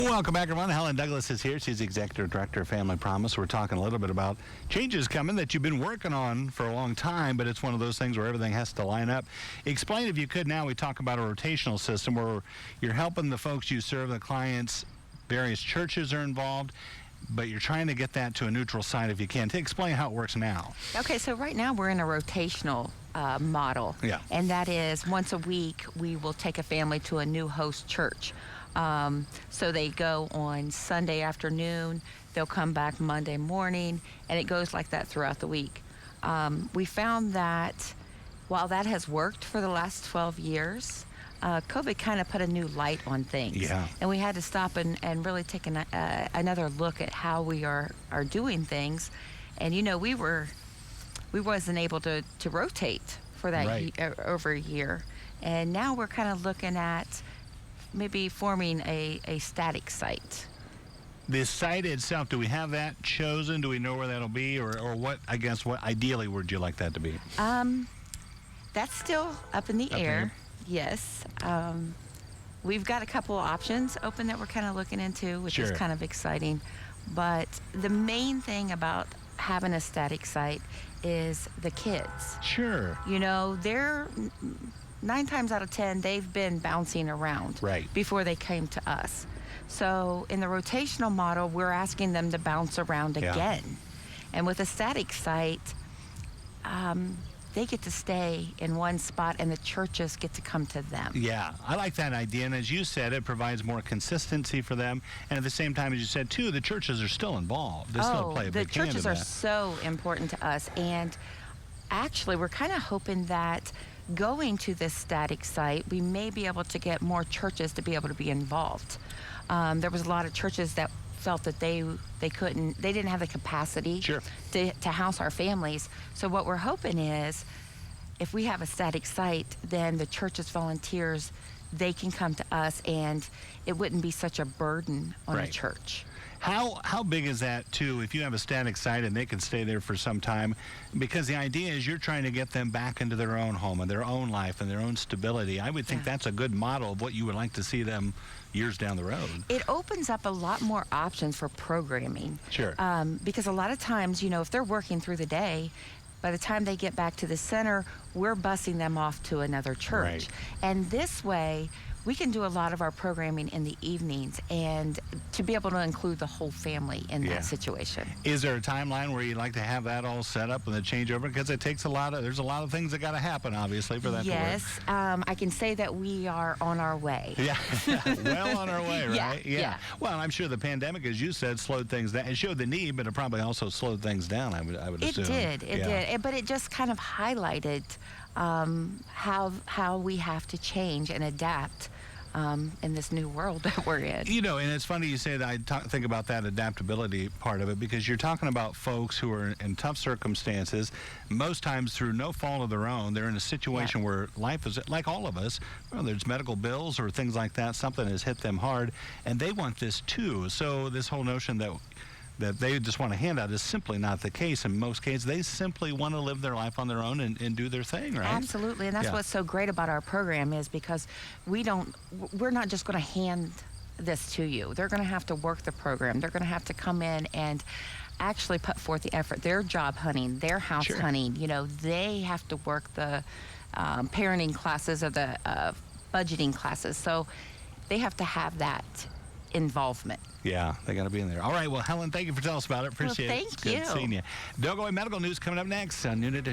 Welcome back, everyone. Hellen Douglas is here. She's the Executive Director of Family Promise. We're talking a little bit about changes coming that you've been working on for a long time, but it's one of those things where everything has to line up. Explain, if you could, now we talk about a rotational system where you're helping the folks you serve, the clients, various churches are involved, but you're trying to get that to a neutral site if you can. Explain how it works now. Okay, so right now we're in a rotational model. Yeah. And that is once a week we will take a family to a new host church. So they go on Sunday afternoon, they'll come back Monday morning, and it goes like that throughout the week. We found that while that has worked for the last 12 years, COVID kind of put a new light on things. Yeah. And we had to stop and really take another look at how we are doing things. And, you know, we wasn't able to rotate for that Right. over a year. And now we're kind of looking at maybe forming a static site. The site itself, do we have that chosen? Do we know where that'll be? Or what, I guess, what ideally would you like that to be? That's still up in the air. Yes. We've got a couple of options open that we're kind of looking into, which is Sure. kind of exciting. But the main thing about having a static site is the kids. Sure. You know, they're 9 times out of 10, they've been bouncing around Right. before they came to us. So in the rotational model, we're asking them to bounce around Yeah. again. And with a static site, they get to stay in one spot and the churches get to come to them. Yeah, I like that idea. And as you said, it provides more consistency for them. And at the same time, as you said, too, the churches are still involved. They still play a the big hand in churches are that. so important to us. And actually, we're kind of hoping that going to this static site, we may be able to get more churches to be able to be involved. There was a lot of churches that felt that they didn't have the capacity Sure. to house our families. So what we're hoping is, if we have a static site, then the church's volunteers, they can come to us and it wouldn't be such a burden on Right. the church. How big is that, too, if you have a static site and they can stay there for some time? Because the idea is you're trying to get them back into their own home and their own life and their own stability. I would think Yeah. that's a good model of what you would like to see them years down the road. It opens up a lot more options for programming. Sure. Because a lot of times, you know, if they're working through the day, by the time they get back to the center, we're busing them off to another church. Right. And this way, we can do a lot of our programming in the evenings and to be able to include the whole family in Yeah. that situation. Is there a timeline where you'd like to have that all set up and the changeover? Because it takes there's a lot of things that got to happen, obviously, for that Yes, to work. I can say that we are on our way. Yeah, well on our way, Yeah, right? yeah. Well, I'm sure the pandemic, as you said, slowed things down. It showed the need, but it probably also slowed things down, I would It assume. did, Yeah. did. But it just kind of highlighted how we have to change and adapt in this new world that we're in. You know, and it's funny you say that. I think about that adaptability part of it, because you're talking about folks who are in tough circumstances, most times through no fault of their own. They're in a situation where life is, like all of us, whether it's medical bills or things like that, something has hit them hard, and they want this too. So this whole notion that they just want a handout is simply not the case. In most cases, they simply want to live their life on their own and do their thing, right? Absolutely, and that's Yeah. what's so great about our program is because we're not just going to hand this to you. They're going to have to work the program. They're going to have to come in and actually put forth the effort. Their job hunting, their house Sure. hunting, you know, they have to work the parenting classes or the budgeting classes. So they have to have that involvement. Yeah, they got to be in there. All right, well, Hellen, thank you for telling us about it. Appreciate it. thank It's good you. seeing you. Don't go away. Medical news coming up next on Noon Edition.